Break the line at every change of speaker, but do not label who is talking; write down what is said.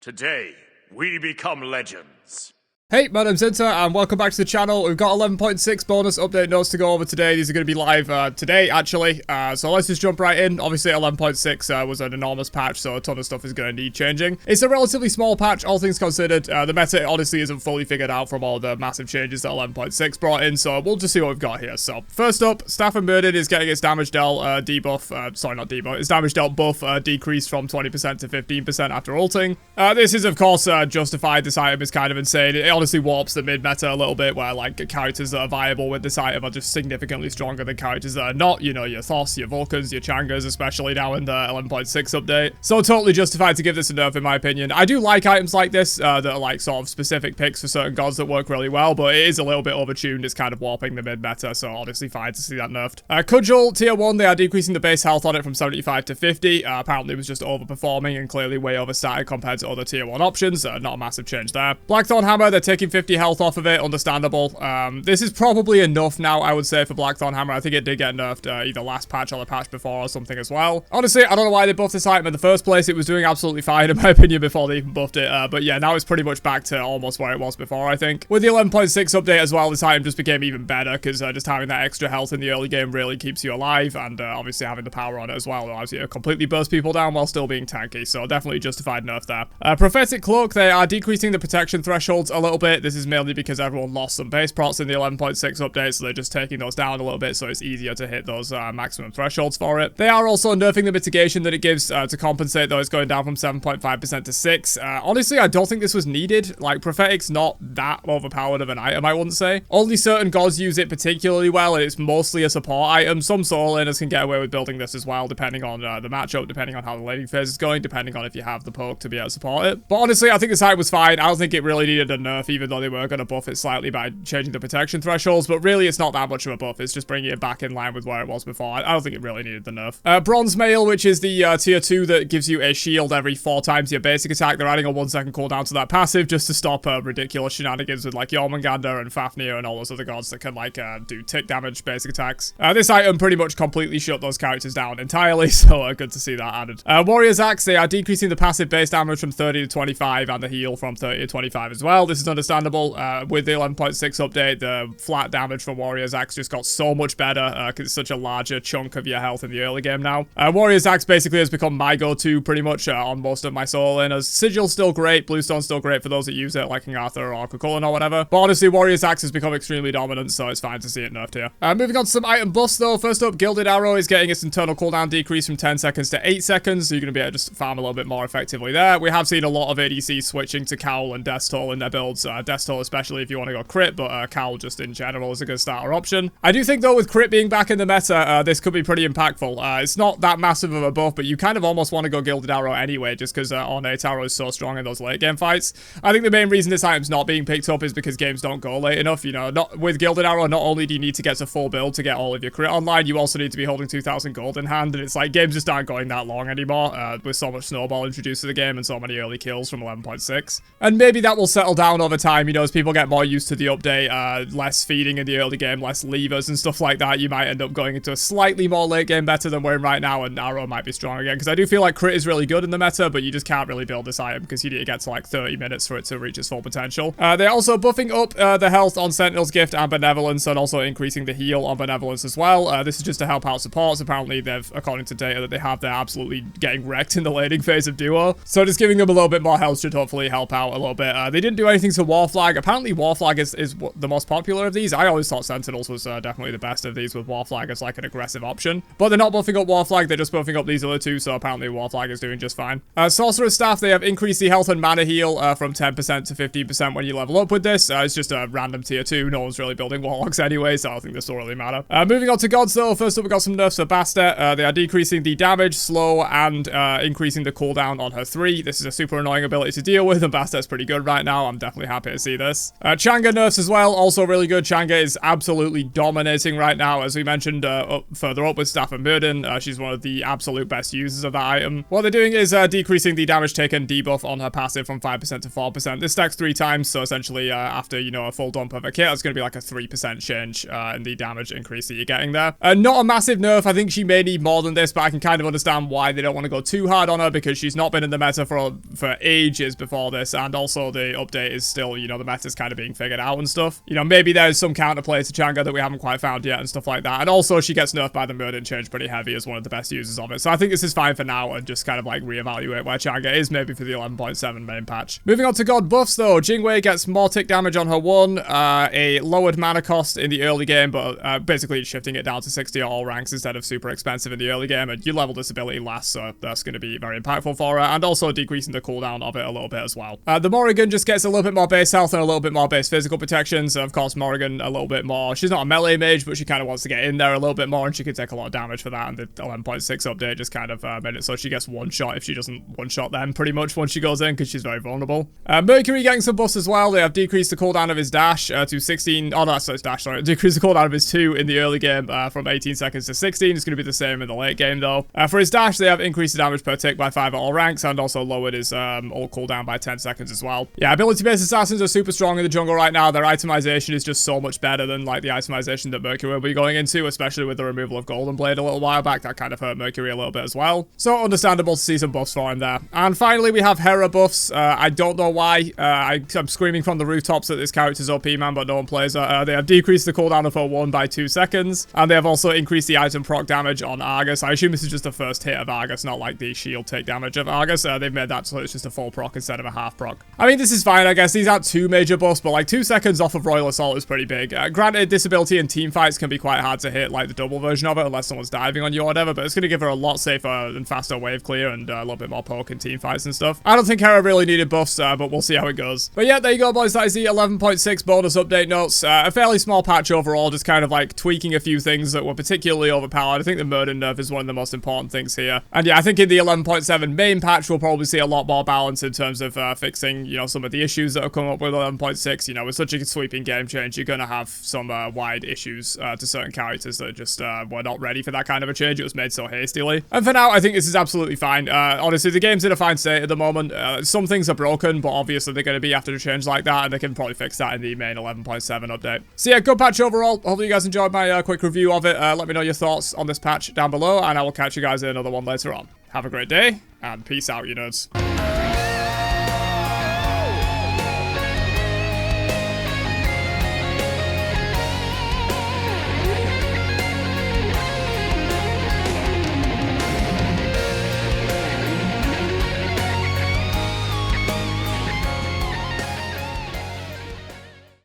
Today, we become legends.
Hey, my name's Inter, and welcome back to the channel. We've got 11.6 bonus update notes to go over today. These are going to be live today, actually. So let's just jump right in. Obviously, 11.6 was an enormous patch, so a ton of stuff is going to need changing. It's a relatively small patch, all things considered. The meta honestly isn't fully figured out from all the massive changes that 11.6 brought in, so we'll just see what we've got here. So, first up, Staff and Murdered is getting its damage dealt debuff, sorry, not debuff, its damage dealt buff decreased from 20% to 15% after ulting. This is, of course, justified. This item is kind of insane. It honestly warps the mid-meta a little bit, where like characters that are viable with this item are just significantly stronger than characters that are not, you know, your Thoths, your Vulcans, your Changas, especially now in the 11.6 update. So totally justified to give this a nerf in my opinion. I do like items like this that are like sort of specific picks for certain gods that work really well, but it is a little bit overtuned. It's kind of warping the mid-meta, so honestly fine to see that nerfed. Cudgel, tier 1, they are decreasing the base health on it from 75 to 50. Apparently it was just overperforming and clearly way overstated compared to other tier 1 options. Not a massive change there. Blackthorn Hammer, they're taking 50 health off of it, understandable. This is probably enough now, I would say, for Blackthorn Hammer. I think it did get nerfed either last patch or the patch before or something as well. Honestly, I don't know why they buffed this item in the first place. It was doing absolutely fine in my opinion before they even buffed it, but yeah, now it's pretty much back to almost where it was before, I think. With the 11.6 update as well, this item just became even better because just having that extra health in the early game really keeps you alive, and obviously having the power on it as well allows you to completely burst people down while still being tanky, so definitely justified nerf there. Prophetic Cloak, they are decreasing the protection thresholds a little bit. This is mainly because everyone lost some base procs in the 11.6 update, so they're just taking those down a little bit so it's easier to hit those maximum thresholds for it. They are also nerfing the mitigation that it gives to compensate, though it's going down from 7.5% to 6%. Honestly, I don't think this was needed. Like, Prophetic's not that overpowered of an item, I wouldn't say. Only certain gods use it particularly well, and it's mostly a support item. Some solo laners can get away with building this as well, depending on the matchup, depending on how the laning phase is going, depending on if you have the poke to be able to support it. But honestly, I think this item was fine. I don't think it really needed a nerf, even though they were going to buff it slightly by changing the protection thresholds, but really it's not that much of a buff. It's just bringing it back in line with where it was before. I don't think it really needed the nerf. Bronze Mail, which is the tier 2 that gives you a shield every 4 times your basic attack. They're adding a 1-second cooldown to that passive just to stop ridiculous shenanigans with like Jormungandr and Fafnir and all those other gods that can like do tick damage basic attacks. This item pretty much completely shut those characters down entirely, so good to see that added. Warrior's Axe, they are decreasing the passive base damage from 30 to 25 and the heal from 30 to 25 as well. This is understandable. With the 11.6 update, the flat damage from Warrior's Axe just got so much better because it's such a larger chunk of your health in the early game now. Warrior's Axe basically has become my go-to pretty much on most of my solo laners. Sigil's still great, Bluestone's still great for those that use it, like King Arthur or Cuchulainn or whatever. But honestly, Warrior's Axe has become extremely dominant, so it's fine to see it nerfed here. Moving on to some item buffs though. First up, Gilded Arrow is getting its internal cooldown decrease from 10 seconds to 8 seconds, so you're going to be able to just farm a little bit more effectively there. We have seen a lot of ADCs switching to Cowl and Death Toll in their builds. Death Toll especially if you want to go crit, but Cowl just in general is a good starter option. I do think though with crit being back in the meta, this could be pretty impactful. It's not that massive of a buff, but you kind of almost want to go Gilded Arrow anyway, just because Ornate Arrow is so strong in those late game fights. I think the main reason this item's not being picked up is because games don't go late enough. You know, not with Gilded Arrow, not only do you need to get to full build to get all of your crit online, you also need to be holding 2,000 gold in hand, and it's like games just aren't going that long anymore, with so much snowball introduced to the game and so many early kills from 11.6. And maybe that will settle down over time, you know, as people get more used to the update, less feeding in the early game, less levers and stuff like that. You might end up going into a slightly more late game better than we're in right now, and Arrow might be strong again, because I do feel like crit is really good in the meta, but you just can't really build this item because you need to get to like 30 minutes for it to reach its full potential. They're also buffing up the health on Sentinel's Gift and Benevolence, and also increasing the heal on Benevolence as well. This is just to help out supports. Apparently they've, according to data that they have, they're absolutely getting wrecked in the laning phase of Duo, so just giving them a little bit more health should hopefully help out a little bit. They didn't do anything to War Flag. Apparently War Flag is the most popular of these. I always thought Sentinels was definitely the best of these, with War Flag as like an aggressive option, but they're not buffing up War Flag, they're just buffing up these other two, so apparently War Flag is doing just fine. Sorcerer's Staff, they have increased the health and mana heal from 10% to 15% when you level up with this. It's just a random tier 2, no one's really building Warlocks anyway, so I don't think this will really matter. Moving on to gods though, first up we got some nerfs for Bastet. They are decreasing the damage, slow, and increasing the cooldown on her 3. This is a super annoying ability to deal with, and Bastet's pretty good right now. I'm definitely happy to see this. Chang'e nerfs as well, also really good. Chang'e is absolutely dominating right now, as we mentioned further up with Staff and Murden. She's one of the absolute best users of that item. What they're doing is decreasing the damage taken debuff on her passive from 5% to 4%. This stacks 3 times, so essentially after, you know, a full dump of a kit, it's going to be like a 3% change in the damage increase that you're getting there. Not a massive nerf. I think she may need more than this, but I can kind of understand why they don't want to go too hard on her, because she's not been in the meta for ages before this, and also the update is still, you know, the meta's kind of being figured out and stuff. You know, maybe there's some counterplay to Chang'e that we haven't quite found yet and stuff like that. And also she gets nerfed by the Murden change pretty heavy as one of the best users of it. So I think this is fine for now, and just kind of like reevaluate where Chang'e is maybe for the 11.7 main patch. Moving on to God buffs though, Jingwei gets more tick damage on her 1, a lowered mana cost in the early game, but basically shifting it down to 60 at all ranks instead of super expensive in the early game, and you level this ability last, so that's going to be very impactful for her, and also decreasing the cooldown of it a little bit as well. The Morrigan just gets a little bit more base health and a little bit more base physical protection, so of course Morrigan a little bit more, she's not a melee mage, but she kind of wants to get in there a little bit more, and she can take a lot of damage for that, and the 11.6 update just kind of made it so she gets one shot if she doesn't one shot them pretty much once she goes in, because she's very vulnerable. Mercury getting some buffs as well. They have decreased the cooldown of his dash to 16, oh no, that's his dash, sorry, decreased the cooldown of his 2 in the early game from 18 seconds to 16. It's going to be the same in the late game though. For his dash, they have increased the damage per tick by 5 at all ranks, and also lowered his ult cooldown by 10 seconds as well. Yeah, ability-based assassins are super strong in the jungle right now. Their itemization is just so much better than like the itemization that Mercury will be going into, especially with the removal of Golden Blade a little while back. That kind of hurt Mercury a little bit as well. So understandable to see some buffs for him there. And finally, we have Hera buffs. I don't know why. I'm screaming from the rooftops that this character's OP, man, but no one plays her. They have decreased the cooldown of her 1 by 2 seconds, and they have also increased the item proc damage on Argus. I assume this is just the first hit of Argus, not like the shield take damage of Argus. They've made that so it's just a full proc instead of a half proc. I mean, this is fine, I guess. These aren't too major buffs, but like 2 seconds off of Royal Assault is pretty big. Granted, this ability in team fights can be quite hard to hit, like the double version of it, unless someone's diving on you or whatever, but it's going to give her a lot safer and faster wave clear and a little bit more poke in team fights and stuff. I don't think Hera really needed buffs, but we'll see how it goes. But yeah, there you go, boys. That is the 11.6 bonus update notes. A fairly small patch overall, just kind of like tweaking a few things that were particularly overpowered. I think the Murden nerf is one of the most important things here. And yeah, I think in the 11.7 main patch, we'll probably see a lot more balance in terms of fixing, you know, some of the issues that have come up with 11.6. You know, with such a sweeping game change, you're going to have some wide issues to certain characters that just were not ready for that kind of a change. It was made so hastily. And for now, I think this is absolutely fine. Honestly, the game's in a fine state at the moment. Some things are broken, but obviously they're going to be after a change like that, and they can probably fix that in the main 11.7 update. So yeah, good patch overall. Hopefully you guys enjoyed my quick review of it. Let me know your thoughts on this patch down below, and I will catch you guys in another one later on. Have a great day, and peace out, you nerds.